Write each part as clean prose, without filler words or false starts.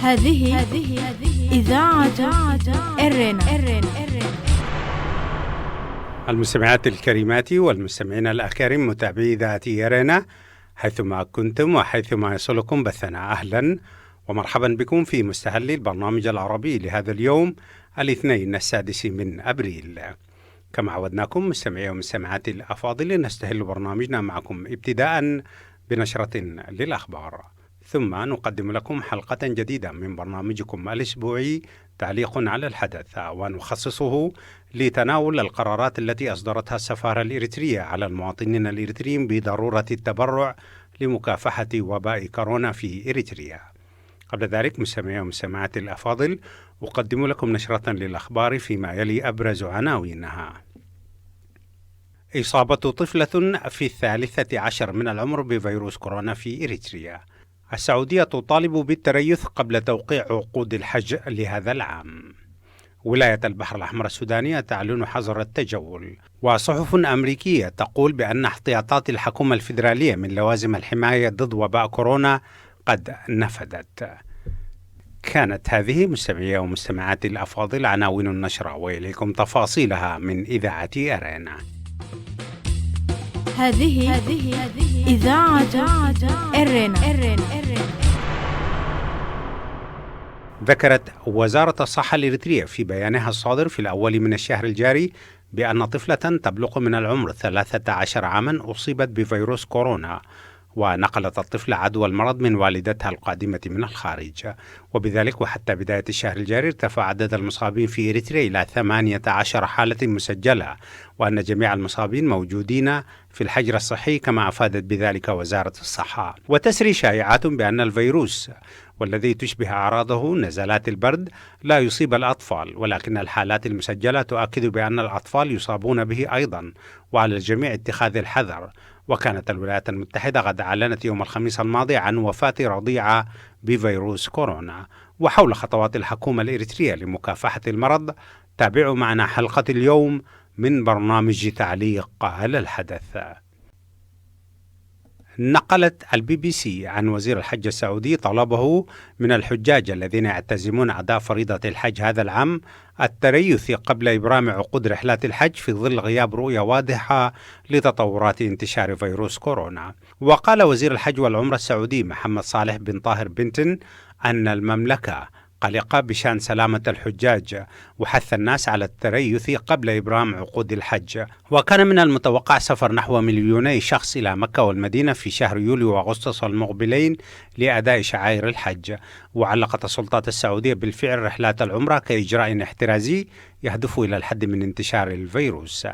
هذه إذاعة إرنا. المستمعات الكريمات والمستمعين الأكارم متابعي إذاعة إرنا حيثما كنتم وحيثما يصلكم بثنا، أهلا ومرحبا بكم في مستهل البرنامج العربي لهذا اليوم الاثنين 6 من أبريل. كما عودناكم مستمعي ومستمعات الأفاضل نستهل برنامجنا معكم ابتداء بنشرة للأخبار، ثم نقدم لكم حلقة جديدة من برنامجكم الأسبوعي تعليق على الحدث، ونخصصه لتناول القرارات التي أصدرتها السفارة الإريترية على المواطنين الإريتريين بضرورة التبرع لمكافحة وباء كورونا في إريتريا. قبل ذلك مستمعي ومستمعات الأفاضل أقدم لكم نشرة للأخبار فيما يلي أبرز عناوينها. إصابة طفلة في 13 من العمر بفيروس كورونا في إريتريا. السعودية تطالب بالتريث قبل توقيع عقود الحج لهذا العام. ولاية البحر الأحمر السودانية تعلن حظر التجول. وصحف أمريكية تقول بأن احتياطات الحكومة الفيدرالية من لوازم الحماية ضد وباء كورونا قد نفذت. كانت هذه مستمعي ومستمعات الأفاضل عناوين النشرة، وإليكم تفاصيلها من إذاعة أرنا. هذه إذاعة إرنا. ذكرت وزارة الصحة الإريترية في بيانها الصادر في الأول من الشهر الجاري بأن طفلة تبلغ من العمر 13 عاما أصيبت بفيروس كورونا، ونقلت الطفلة عدوى المرض من والدتها القادمة من الخارج. وبذلك وحتى بداية الشهر الجاري ارتفع عدد المصابين في إريتريا إلى 18 حالة مسجلة، وأن جميع المصابين موجودين في الحجر الصحي كما أفادت بذلك وزارة الصحة. وتسري شائعات بأن الفيروس والذي تشبه أعراضه نزلات البرد لا يصيب الأطفال، ولكن الحالات المسجلة تؤكد بأن الأطفال يصابون به أيضا، وعلى الجميع اتخاذ الحذر. وكانت الولايات المتحدة قد أعلنت يوم الخميس الماضي عن وفاة رضيعة بفيروس كورونا. وحول خطوات الحكومة الإريترية لمكافحة المرض تابعوا معنا حلقة اليوم من برنامج تعليق على الحدث. نقلت BBC عن وزير الحج السعودي طلبه من الحجاج الذين يعتزمون أداء فريضة الحج هذا العام التريث قبل إبرام عقود رحلات الحج في ظل غياب رؤية واضحة لتطورات انتشار فيروس كورونا. وقال وزير الحج والعمرة السعودي محمد صالح بن طاهر بنتن أن المملكة قلقة بشأن سلامة الحجاج، وحث الناس على التريث قبل إبرام عقود الحج. وكان من المتوقع سفر نحو 2,000,000 شخص إلى مكة والمدينة في شهر يوليو وأغسطس المقبلين لأداء شعائر الحج. وعلقت السلطات السعودية بالفعل رحلات العمرة كإجراء احترازي يهدف إلى الحد من انتشار الفيروس،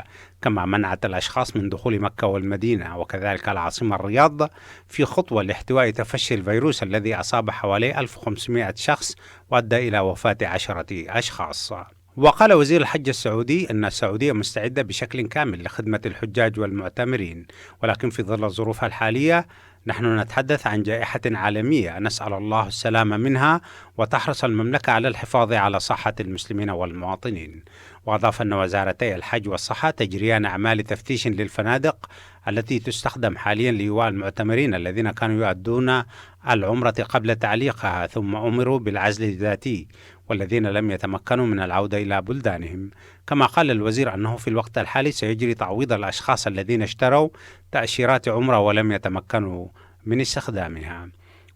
كما منعت الأشخاص من دخول مكة والمدينة وكذلك العاصمة الرياض في خطوة لاحتواء تفشي الفيروس الذي أصاب حوالي 1500 شخص وأدى إلى وفاة 10 أشخاص. وقال وزير الحج السعودي أن السعودية مستعدة بشكل كامل لخدمة الحجاج والمعتمرين، ولكن في ظل الظروف الحالية نحن نتحدث عن جائحة عالمية نسأل الله السلامة منها، وتحرص المملكة على الحفاظ على صحة المسلمين والمواطنين. وأضاف أن وزارتي الحج والصحة تجريان أعمال تفتيش للفنادق التي تستخدم حاليا لإيواء المعتمرين الذين كانوا يؤدون العمرة قبل تعليقها ثم أمروا بالعزل الذاتي، والذين لم يتمكنوا من العودة إلى بلدانهم. كما قال الوزير أنه في الوقت الحالي سيجري تعويض الأشخاص الذين اشتروا تأشيرات عمرة ولم يتمكنوا من استخدامها.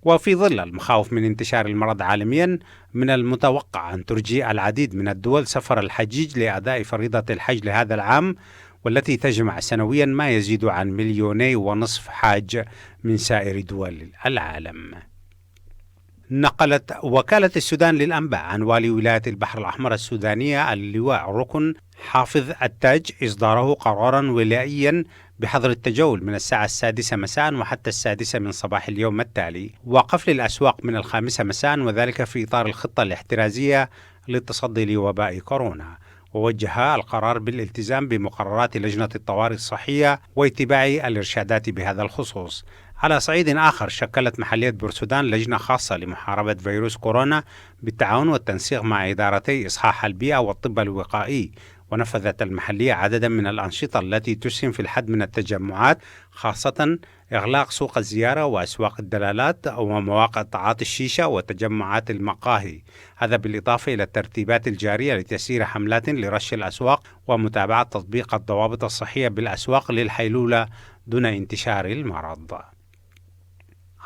وفي ظل المخاوف من انتشار المرض عالميا، من المتوقع أن ترجي العديد من الدول سفر الحجيج لأداء فريضة الحج لهذا العام، والتي تجمع سنويا ما يزيد عن 2,500,000 حاج من سائر دول العالم. نقلت وكالة السودان للأنباء عن والي ولاية البحر الأحمر السودانية اللواء ركن حافظ التاج إصداره قرارا ولائيا بحظر التجول من الساعة 6 مساء وحتى 6 من صباح اليوم التالي، وقفل الأسواق من 5 مساء، وذلك في إطار الخطة الاحترازية للتصدي لوباء كورونا. ووجه القرار بالالتزام بمقررات لجنة الطوارئ الصحية واتباع الإرشادات بهذا الخصوص. على صعيد آخر، شكلت محلية بورسودان لجنة خاصة لمحاربة فيروس كورونا بالتعاون والتنسيق مع إدارتي إصحاح البيئة والطب الوقائي، ونفذت المحلية عددا من الأنشطة التي تسهم في الحد من التجمعات، خاصة إغلاق سوق الزيارة وأسواق الدلالات ومواقع تعاطي الشيشة وتجمعات المقاهي، هذا بالإضافة إلى الترتيبات الجارية لتسيير حملات لرش الأسواق ومتابعة تطبيق الضوابط الصحية بالأسواق للحيلولة دون انتشار المرض.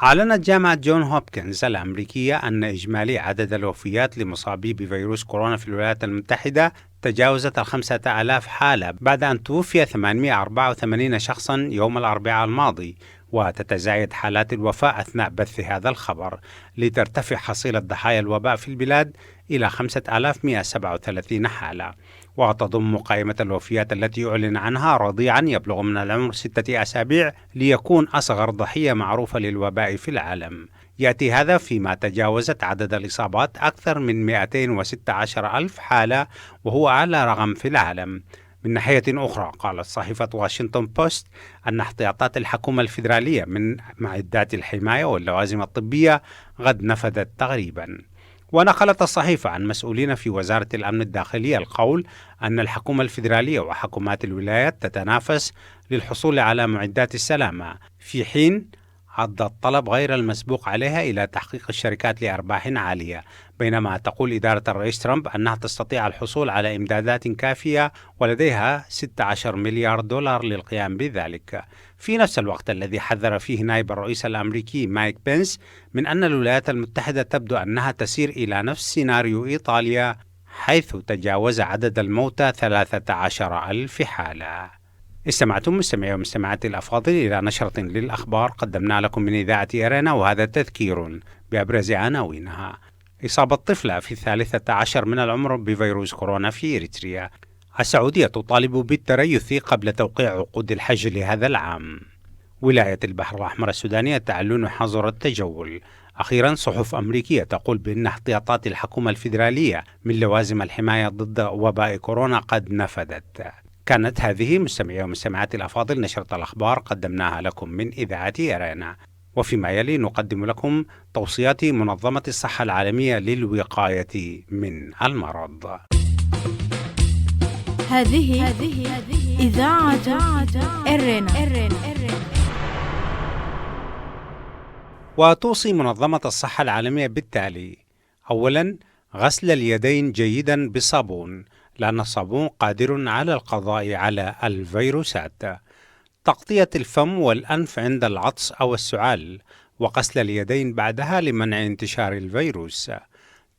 أعلنت جامعة جون هوبكنز الأمريكية أن إجمالي عدد الوفيات لمصابي بفيروس كورونا في الولايات المتحدة تجاوزت 5,000 حالة بعد أن توفي 884 شخصا يوم الأربعاء الماضي، وتتزايد حالات الوفاة أثناء بث هذا الخبر لترتفع حصيلة ضحايا الوباء في البلاد إلى 5,137 حالة. وتضم قائمة الوفيات التي أعلن عنها رضيعا يبلغ من العمر 6 أسابيع ليكون أصغر ضحية معروفة للوباء في العالم. يأتي هذا فيما تجاوزت عدد الإصابات أكثر من 216 ألف حالة، وهو أعلى رقم في العالم. من ناحية أخرى، قالت صحيفة واشنطن بوست أن احتياطات الحكومة الفيدرالية من معدات الحماية واللوازم الطبية قد نفذت تقريبا. ونقلت الصحيفة عن مسؤولين في وزارة الأمن الداخلي القول أن الحكومة الفيدرالية وحكومات الولايات تتنافس للحصول على معدات السلامة، في حين عد الطلب غير المسبوق عليها إلى تحقيق الشركات لأرباح عالية، بينما تقول إدارة الرئيس ترامب أنها تستطيع الحصول على إمدادات كافية ولديها 16 مليار دولار للقيام بذلك. في نفس الوقت الذي حذر فيه نائب الرئيس الأمريكي مايك بنس من أن الولايات المتحدة تبدو أنها تسير إلى نفس سيناريو إيطاليا، حيث تجاوز عدد الموتى 13 ألف حالة. استمعتم مستمعي ومستمعاتي الأفاضل إلى نشرة للأخبار قدمنا لكم من إذاعة إيرنا، وهذا تذكير بأبرز عناوينها. إصابة طفلة في 13 من العمر بفيروس كورونا في إريتريا. السعودية تطالب بالتريث قبل توقيع عقود الحج لهذا العام. ولاية البحر الأحمر السودانية تعلن حظر التجول. أخيرا، صحف أمريكية تقول بأن احتياطات الحكومة الفيدرالية من لوازم الحماية ضد وباء كورونا قد نفذت. كانت هذه مستمعي ومستمعاتي الأفاضل نشرة الأخبار قدمناها لكم من إذاعة إيرنا، وفيما يلي نقدم لكم توصيات منظمة الصحة العالمية للوقاية من المرض. هذه إذاعة إيرنا. وتوصي منظمة الصحة العالمية بالتالي: أولا، غسل اليدين جيدا بالصابون، لأن الصابون قادر على القضاء على الفيروسات. تغطية الفم والأنف عند العطس أو السعال، وغسل اليدين بعدها لمنع انتشار الفيروس.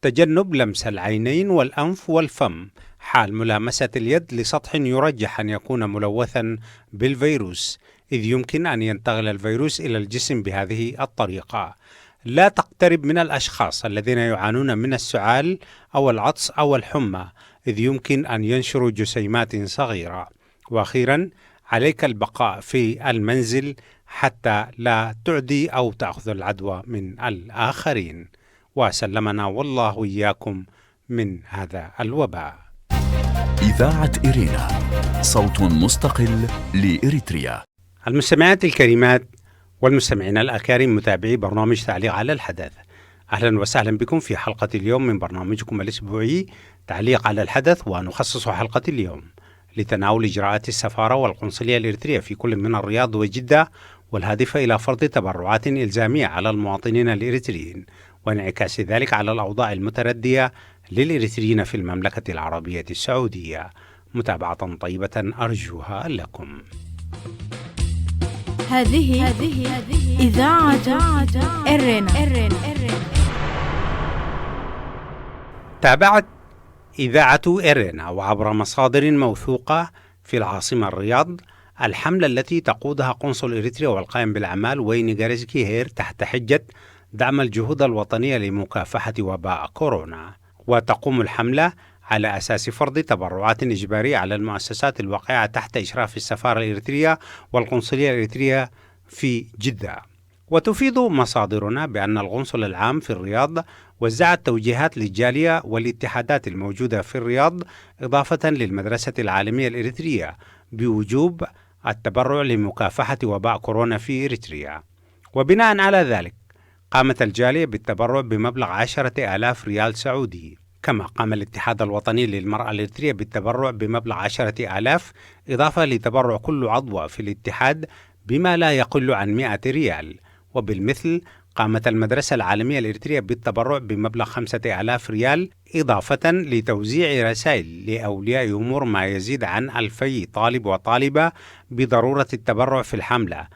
تجنب لمس العينين والأنف والفم حال ملامسة اليد لسطح يرجح أن يكون ملوثا بالفيروس، إذ يمكن أن ينتقل الفيروس إلى الجسم بهذه الطريقة. لا تقترب من الأشخاص الذين يعانون من السعال أو العطس أو الحمى، إذ يمكن أن ينشروا جسيمات صغيرة. وأخيرا، عليك البقاء في المنزل حتى لا تعدي أو تأخذ العدوى من الآخرين. وسلمنا والله إياكم من هذا الوباء. إذاعة إيرنا، صوت مستقل لإريتريا. المستمعات الكريمات والمستمعين الأكارم، متابعي برنامج تعليق على الحدث، أهلا وسهلا بكم في حلقة اليوم من برنامجكم الأسبوعي تعليق على الحدث. ونخصص حلقة اليوم لتناول إجراءات السفارة والقنصلية الإريترية في كل من الرياض وجدة، والهادفة إلى فرض تبرعات إلزامية على المواطنين الإريتريين، وانعكاس ذلك على الأوضاع المتردية للإريتريين في المملكة العربية السعودية. متابعة طيبة أرجوها لكم. هذه إذاعة إيرنا. تابعت إذاعة إيرنا وعبر مصادر موثوقة في العاصمة الرياض الحملة التي تقودها قنصل إريتريا والقائم بالأعمال ويني غاريزكي هير تحت حجة دعم الجهود الوطنية لمكافحة وباء كورونا. وتقوم الحملة على أساس فرض تبرعات إجبارية على المؤسسات الواقعة تحت إشراف السفارة الإريترية والقنصلية الإريترية في جدة. وتفيد مصادرنا بأن القنصل العام في الرياض وزع توجيهات للجالية والاتحادات الموجودة في الرياض، إضافة للمدرسة العالمية الإريترية، بوجوب التبرع لمكافحة وباء كورونا في إريتريا. وبناء على ذلك قامت الجالية بالتبرع بمبلغ 10,000 ريال سعودي. كما قام الاتحاد الوطني للمرأة الإريترية بالتبرع بمبلغ 10,000 إضافة لتبرع كل عضو في الاتحاد بما لا يقل عن 100 ريال. وبالمثل قامت المدرسة العالمية الإريترية بالتبرع بمبلغ 5,000 ريال إضافة لتوزيع رسائل لأولياء أمور ما يزيد عن 2,000 طالب وطالبة بضرورة التبرع في الحملة.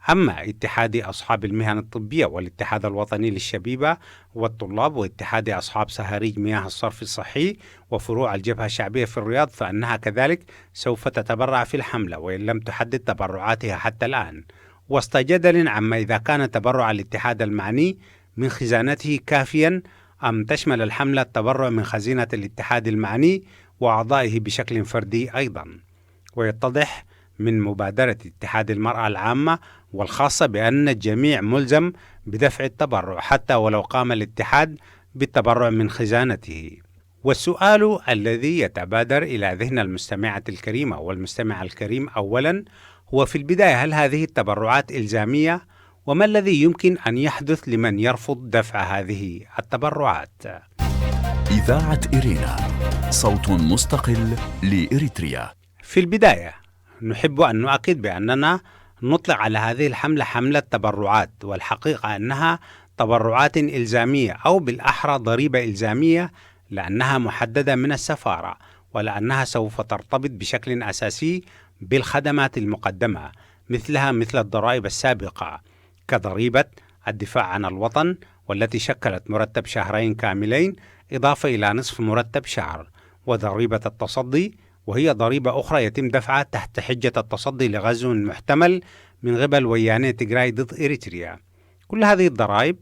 أما اتحاد أصحاب المهن الطبية والاتحاد الوطني للشبيبة والطلاب واتحاد أصحاب سهاريج مياه الصرف الصحي وفروع الجبهة الشعبية في الرياض فإنها كذلك سوف تتبرع في الحملة وإن لم تحدد تبرعاتها حتى الآن، وسط جدل عما إذا كان تبرع الاتحاد المعني من خزانته كافيا أم تشمل الحملة التبرع من خزينة الاتحاد المعني وأعضائه بشكل فردي أيضا. ويتضح من مبادرة اتحاد المرأة العامة والخاصة بأن الجميع ملزم بدفع التبرع حتى ولو قام الاتحاد بالتبرع من خزانته. والسؤال الذي يتبادر إلى ذهن المستمعة الكريمة والمستمع الكريم أولا هو في البداية: هل هذه التبرعات إلزامية؟ وما الذي يمكن أن يحدث لمن يرفض دفع هذه التبرعات؟ إذاعة إرينا، صوت مستقل لإريتريا. في البداية نحب أن نؤكد بأننا نطلق على هذه الحملة حملة تبرعات، والحقيقة أنها تبرعات إلزامية أو بالأحرى ضريبة إلزامية لأنها محددة من السفارة ولأنها سوف ترتبط بشكل أساسي بالخدمات المقدمة مثل الضرائب السابقة كضريبة الدفاع عن الوطن والتي شكلت مرتب شهرين كاملين إضافة إلى نصف مرتب شهر، وضريبة التصدي وهي ضريبة أخرى يتم دفعها تحت حجة التصدي لغزو محتمل من قبل وياني تيغراي ضد إريتريا. كل هذه الضرائب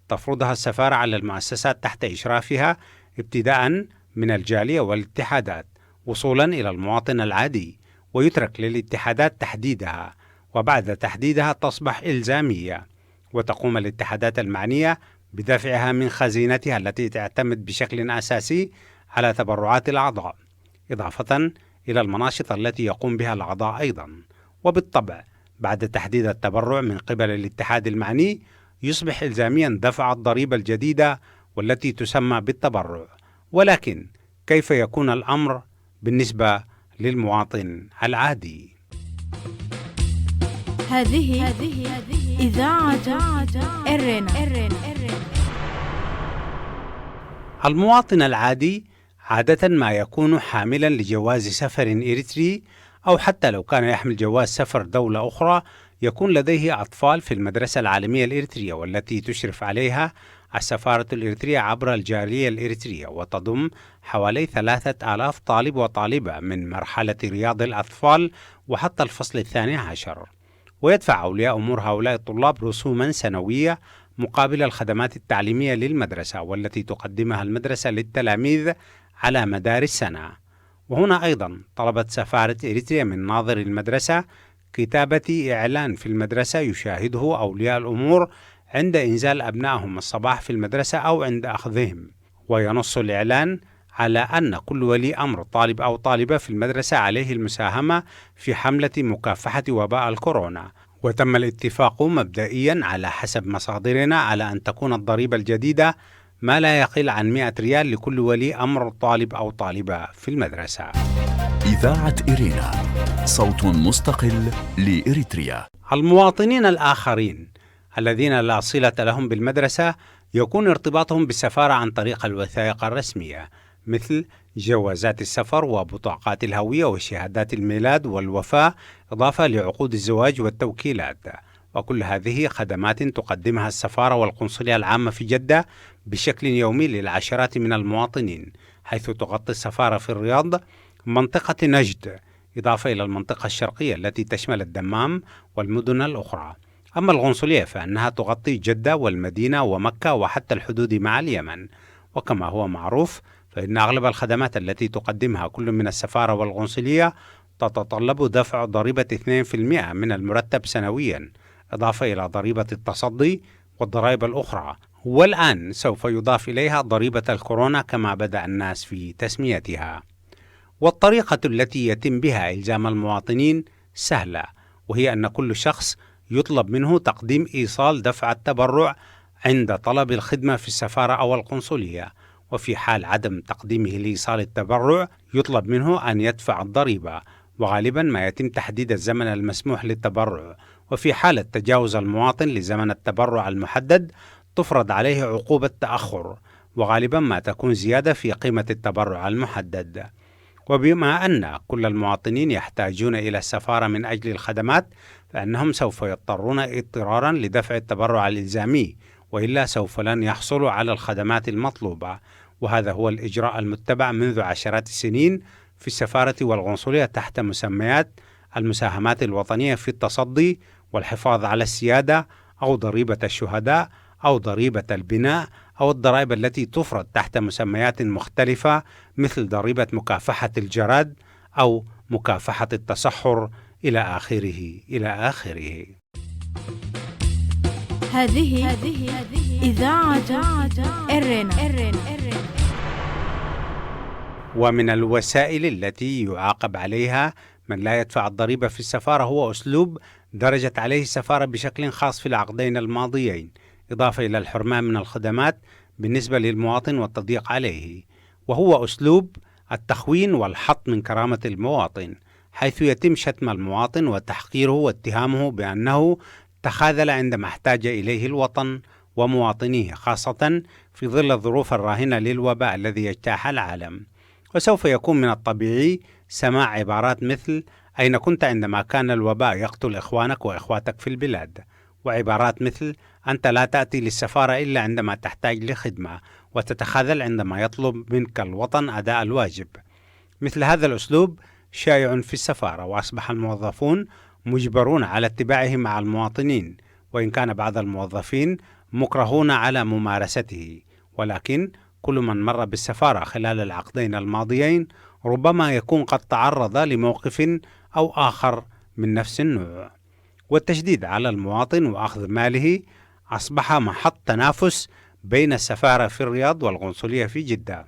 تفرضها السفارة على المؤسسات تحت إشرافها ابتداء من الجالية والاتحادات وصولا إلى المواطن العادي، ويترك للاتحادات تحديدها، وبعد تحديدها تصبح إلزامية، وتقوم الاتحادات المعنية بدفعها من خزينتها التي تعتمد بشكل أساسي على تبرعات الأعضاء، إضافة إلى المناشط التي يقوم بها الأعضاء أيضا. وبالطبع بعد تحديد التبرع من قبل الاتحاد المعني يصبح إلزاميا دفع الضريبة الجديدة والتي تسمى بالتبرع. ولكن كيف يكون الأمر بالنسبة للمواطن العادي؟ هذه إذاعة إرينا. المواطن العادي عادة ما يكون حاملا لجواز سفر إريتري، أو حتى لو كان يحمل جواز سفر دولة أخرى يكون لديه أطفال في المدرسة العالمية الإريترية والتي تشرف عليها السفارة الإريترية عبر الجالية الإريترية، وتضم حوالي 3,000 طالب وطالبة من مرحلة رياض الأطفال وحتى الفصل 12. ويدفع أولياء أمور هؤلاء الطلاب رسوما سنوية مقابل الخدمات التعليمية للمدرسة والتي تقدمها المدرسة للتلاميذ على مدار السنة. وهنا أيضا طلبت سفارة إريتريا من ناظر المدرسة كتابة إعلان في المدرسة يشاهده أولياء الأمور عند إنزال أبنائهم الصباح في المدرسة أو عند أخذهم، وينص الإعلان على أن كل ولي أمر طالب أو طالبة في المدرسة عليه المساهمة في حملة مكافحة وباء الكورونا. وتم الاتفاق مبدئيا على حسب مصادرنا على أن تكون الضريبة الجديدة ما لا يقل عن 100 ريال لكل ولي أمر طالب أو طالبة في المدرسة. إذاعة إرينا، صوت مستقل لإريتريا. المواطنين الآخرين الذين لا صلة لهم بالمدرسة يكون ارتباطهم بالسفارة عن طريق الوثائق الرسمية مثل جوازات السفر وبطاقات الهوية وشهادات الميلاد والوفاة، إضافة لعقود الزواج والتوكيلات. وكل هذه خدمات تقدمها السفارة والقنصلية العامة في جدة بشكل يومي للعشرات من المواطنين، حيث تغطي السفارة في الرياض منطقة نجد، إضافة إلى المنطقة الشرقية التي تشمل الدمام والمدن الأخرى. أما القنصلية فإنها تغطي جدة والمدينة ومكة وحتى الحدود مع اليمن. وكما هو معروف فإن أغلب الخدمات التي تقدمها كل من السفارة والقنصلية تتطلب دفع ضريبة 2% من المرتب سنويا، إضافة إلى ضريبة التصدي والضرائب الأخرى، والآن سوف يضاف إليها ضريبة الكورونا كما بدأ الناس في تسميتها. والطريقة التي يتم بها إلزام المواطنين سهلة، وهي أن كل شخص يطلب منه تقديم إيصال دفع التبرع عند طلب الخدمة في السفارة أو القنصلية، وفي حال عدم تقديمه لإيصال التبرع يطلب منه أن يدفع الضريبة، وغالبا ما يتم تحديد الزمن المسموح للتبرع، وفي حالة تجاوز المواطن لزمن التبرع المحدد تفرض عليه عقوبة تأخر، وغالبا ما تكون زيادة في قيمة التبرع المحدد. وبما أن كل المواطنين يحتاجون إلى السفارة من أجل الخدمات، فإنهم سوف يضطرون اضطرارا لدفع التبرع الإلزامي، وإلا سوف لن يحصلوا على الخدمات المطلوبة. وهذا هو الإجراء المتبع منذ عشرات السنين في السفارة والقنصلية تحت مسميات المساهمات الوطنية في التصدي والحفاظ على السيادة، أو ضريبة الشهداء، أو ضريبة البناء، أو الضرائب التي تفرض تحت مسميات مختلفة مثل ضريبة مكافحة الجراد أو مكافحة التصحر إلى آخره. هذه إذاعة إرنا. ومن الوسائل التي يعاقب عليها من لا يدفع الضريبة في السفارة هو أسلوب درجت عليه السفارة بشكل خاص في العقدين الماضيين، إضافة إلى الحرمان من الخدمات بالنسبة للمواطن والتضييق عليه، وهو أسلوب التخوين والحط من كرامة المواطن، حيث يتم شتم المواطن وتحقيره واتهامه بأنه تخاذل عندما احتاج إليه الوطن ومواطنيه، خاصة في ظل الظروف الراهنة للوباء الذي يجتاح العالم. وسوف يكون من الطبيعي سماع عبارات مثل أين كنت عندما كان الوباء يقتل إخوانك وإخواتك في البلاد، وعبارات مثل أنت لا تأتي للسفارة إلا عندما تحتاج لخدمة، وتتخاذل عندما يطلب منك الوطن أداء الواجب. مثل هذا الأسلوب شائع في السفارة، وأصبح الموظفون مجبرون على اتباعه مع المواطنين، وإن كان بعض الموظفين مكرهون على ممارسته، ولكن كل من مر بالسفارة خلال العقدين الماضيين ربما يكون قد تعرض لموقف أو آخر من نفس النوع. والتشديد على المواطن وأخذ ماله أصبح محط تنافس بين السفارة في الرياض والقنصلية في جدة،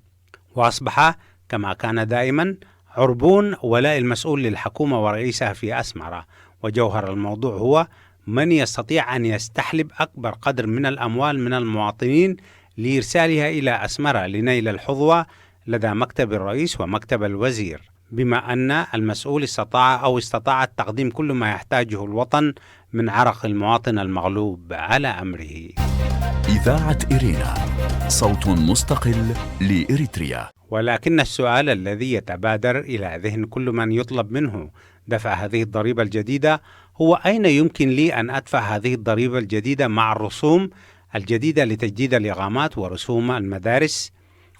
وأصبح كما كان دائما عربون ولاء المسؤول للحكومة ورئيسها في أسمرة. وجوهر الموضوع هو من يستطيع أن يستحلب أكبر قدر من الأموال من المواطنين لإرسالها إلى أسمرة لنيل الحظوة لدى مكتب الرئيس ومكتب الوزير، بما أن المسؤول استطاع تقديم كل ما يحتاجه الوطن من عرق المواطن المغلوب على أمره. إذاعة إرينا، صوت مستقل لإريتريا. ولكن السؤال الذي يتبادر إلى ذهن كل من يطلب منه دفع هذه الضريبة الجديدة هو أين يمكن لي أن أدفع هذه الضريبة الجديدة مع الرسوم الجديدة لتجديد الإقامات ورسوم المدارس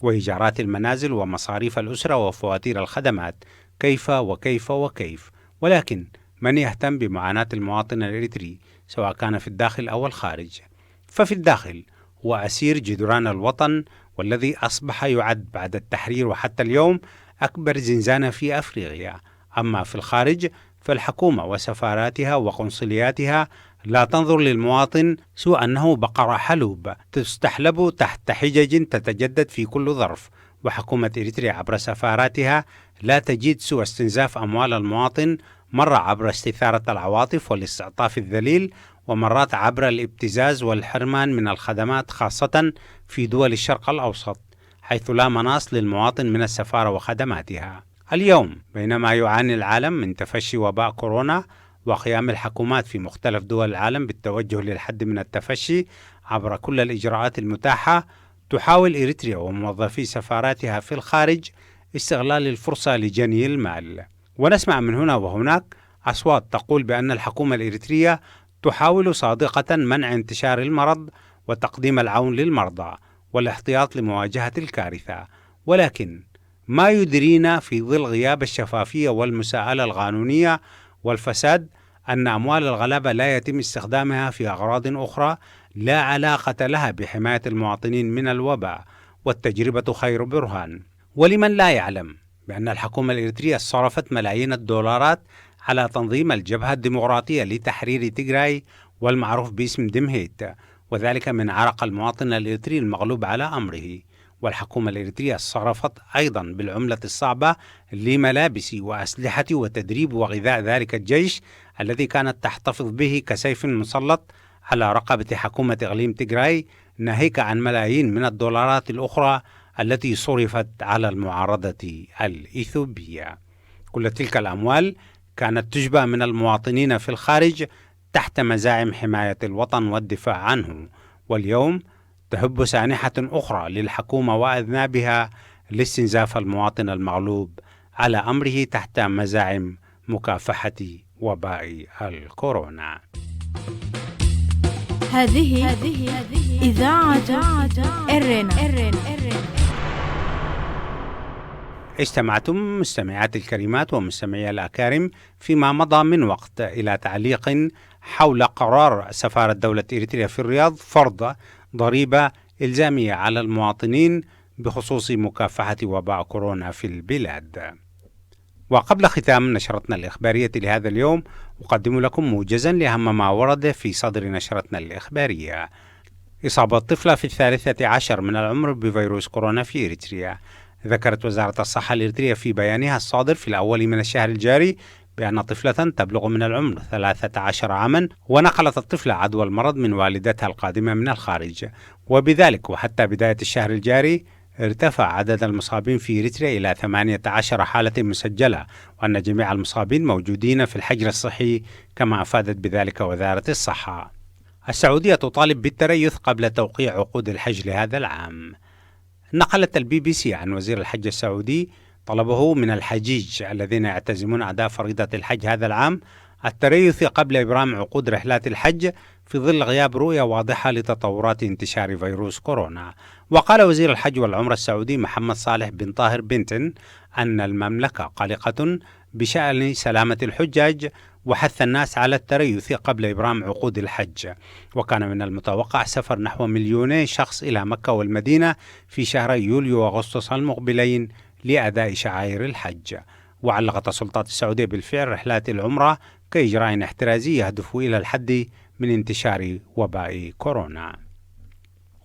وإيجارات المنازل ومصاريف الأسرة وفواتير الخدمات، كيف وكيف وكيف. ولكن من يهتم بمعاناة المواطن الإريتري سواء كان في الداخل أو الخارج؟ ففي الداخل هو أسير جدران الوطن، والذي أصبح يعد بعد التحرير وحتى اليوم أكبر زنزانة في أفريقيا. أما في الخارج فالحكومة وسفاراتها وقنصلياتها لا تنظر للمواطن سوى أنه بقرة حلوب تستحلب تحت حجج تتجدد في كل ظرف. وحكومة إريتريا عبر سفاراتها لا تجد سوى استنزاف أموال المواطن، مرة عبر استثارة العواطف والاستعطاف الذليل، ومرات عبر الابتزاز والحرمان من الخدمات، خاصة في دول الشرق الأوسط حيث لا مناص للمواطن من السفارة وخدماتها. اليوم بينما يعاني العالم من تفشي وباء كورونا وقيام الحكومات في مختلف دول العالم بالتوجه للحد من التفشي عبر كل الإجراءات المتاحة، تحاول إريتريا وموظفي سفاراتها في الخارج استغلال الفرصة لجني المال. ونسمع من هنا وهناك أصوات تقول بأن الحكومة الإريترية تحاول صادقة منع انتشار المرض وتقديم العون للمرضى والاحتياط لمواجهة الكارثة، ولكن ما يدرينا في ظل غياب الشفافية والمساءلة القانونية والفساد أن أموال الغلابة لا يتم استخدامها في أغراض أخرى لا علاقة لها بحماية المواطنين من الوباء، والتجربة خير برهان. ولمن لا يعلم بأن الحكومة الإريترية صرفت ملايين الدولارات على تنظيم الجبهة الديمقراطية لتحرير تيغراي والمعروف باسم دمهيت، وذلك من عرق المواطن الإريتري المغلوب على أمره. والحكومة الإريترية صرفت أيضا بالعملة الصعبة لملابس وأسلحة وتدريب وغذاء ذلك الجيش الذي كانت تحتفظ به كسيف مسلط على رقبة حكومة إقليم تيغراي، ناهيك عن ملايين من الدولارات الأخرى التي صرفت على المعارضة الإثيوبية. كل تلك الأموال كانت تجبى من المواطنين في الخارج تحت مزاعم حماية الوطن والدفاع عنه، واليوم تهب سانحة أخرى للحكومة وأذنابها لاستنزاف المواطن المغلوب على أمره تحت مزاعم مكافحة وباء الكورونا. هذه إذاعة إرنا. استمعتم مستمعات الكريمات ومستمعي الأكارم فيما مضى من وقت إلى تعليق حول قرار سفارة دولة إريتريا في الرياض فرض ضريبة إلزامية على المواطنين بخصوص مكافحة وباء كورونا في البلاد. وقبل ختام نشرتنا الإخبارية لهذا اليوم أقدم لكم موجزا لأهم ما ورد في صدر نشرتنا الإخبارية. إصابة طفلة في 13 من العمر بفيروس كورونا في إريتريا. ذكرت وزارة الصحة الإريترية في بيانها الصادر في الأول من الشهر الجاري بأن طفلة تبلغ من العمر 13 عاما ونقلت الطفلة عدوى المرض من والدتها القادمة من الخارج، وبذلك وحتى بداية الشهر الجاري ارتفع عدد المصابين في إريتريا إلى 18 حالة مسجلة، وأن جميع المصابين موجودين في الحجر الصحي كما أفادت بذلك وزارة الصحة. السعودية تطالب بالتريث قبل توقيع عقود الحج لهذا العام. نقلت الBBC عن وزير الحج السعودي طلبه من الحجيج الذين يعتزمون أداء فريضة الحج هذا العام التريث قبل إبرام عقود رحلات الحج في ظل غياب رؤية واضحة لتطورات انتشار فيروس كورونا. وقال وزير الحج والعمرة السعودي محمد صالح بن طاهر بنتن أن المملكة قلقة بشأن سلامة الحجاج وحث الناس على التريث قبل إبرام عقود الحج. وكان من المتوقع سفر نحو 2,000,000 شخص إلى مكة والمدينة في شهري يوليو وأغسطس المقبلين لأداء شعائر الحج. وعلقت السلطات السعودية بالفعل رحلات العمرة كإجراء احترازي يهدف إلى الحد من انتشار وباء كورونا.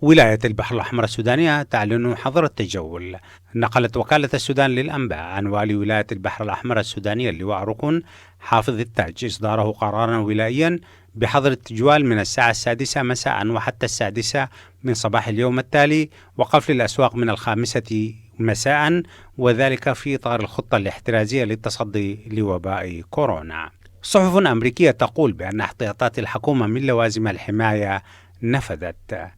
ولاية البحر الأحمر السودانية تعلن حظر التجول. نقلت وكالة السودان للأنباء عن والي ولاية البحر الأحمر السودانية اللواء ركن حافظ التاج إصداره قرارا ولائيا بحظر التجوال من الساعة 6 مساء وحتى 6 من صباح اليوم التالي، وقفل الأسواق من 5 مساء، وذلك في إطار الخطة الاحترازية للتصدي لوباء كورونا. صحف أمريكية تقول بأن احتياطات الحكومة من لوازم الحماية نفذت.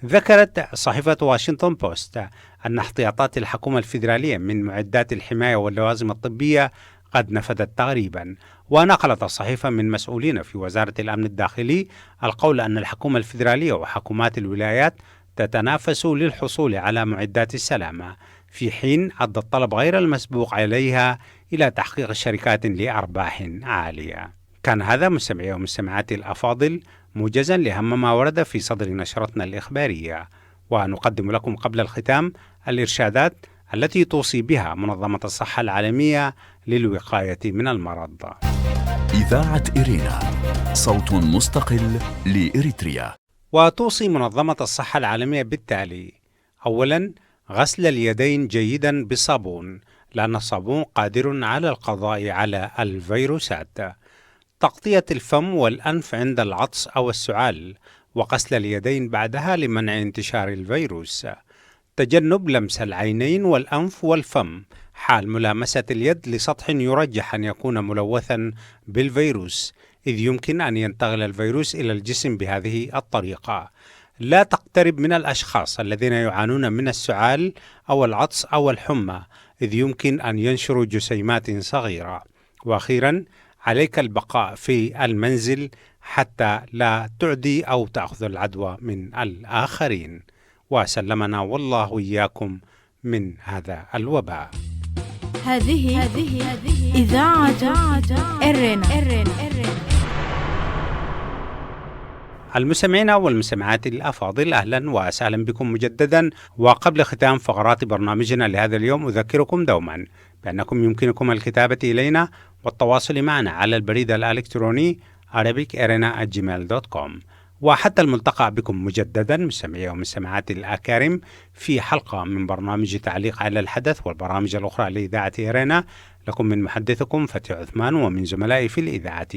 ذكرت صحيفة واشنطن بوست أن احتياطات الحكومة الفيدرالية من معدات الحماية واللوازم الطبية قد نفذت تقريبا. ونقلت الصحيفة من مسؤولين في وزارة الأمن الداخلي القول أن الحكومة الفيدرالية وحكومات الولايات تتنافس للحصول على معدات السلامة، في حين أدى الطلب غير المسبوق عليها إلى تحقيق شركات لأرباح عالية. كان هذا مستمعي ومستمعاتي الأفاضل موجزا لأهم ما ورد في صدر نشرتنا الإخبارية، ونقدم لكم قبل الختام الإرشادات التي توصي بها منظمة الصحة العالمية للوقاية من المرض. إذاعة إرينا، صوت مستقل لإريتريا. وتوصي منظمة الصحة العالمية بالتالي: أولا، غسل اليدين جيدا بالصابون، لأن الصابون قادر على القضاء على الفيروسات. تغطية الفم والأنف عند العطس أو السعال، وغسل اليدين بعدها لمنع انتشار الفيروس. تجنب لمس العينين والأنف والفم حال ملامسة اليد لسطح يرجح أن يكون ملوثا بالفيروس، إذ يمكن أن ينتقل الفيروس إلى الجسم بهذه الطريقة. لا تقترب من الأشخاص الذين يعانون من السعال أو العطس أو الحمى، إذ يمكن أن ينشروا جسيمات صغيرة. وأخيرا، عليك البقاء في المنزل حتى لا تعدي أو تأخذ العدوى من الآخرين. وسلمنا والله وإياكم من هذا الوباء. هذه إذاعة إرنا. المستمعين والمستمعات الأفاضل، أهلا وسهلا بكم مجددا. وقبل ختام فقرات برنامجنا لهذا اليوم أذكركم دوما بأنكم يمكنكم الكتابة إلينا والتواصل معنا على البريد الإلكتروني arabicirena@gmail.com. وحتى الملتقى بكم مجددا مستمعي ومستمعات الأكارم في حلقة من برنامج تعليق على الحدث والبرامج الأخرى لإذاعة إرينا. لكم من محدثكم فتحي عثمان، ومن زملائي في الإذاعة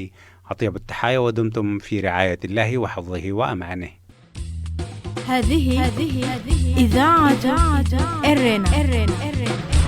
أطيب التحايا، ودمتم في رعاية الله وحفظه وأمانه. هذه إذاعة إرنا.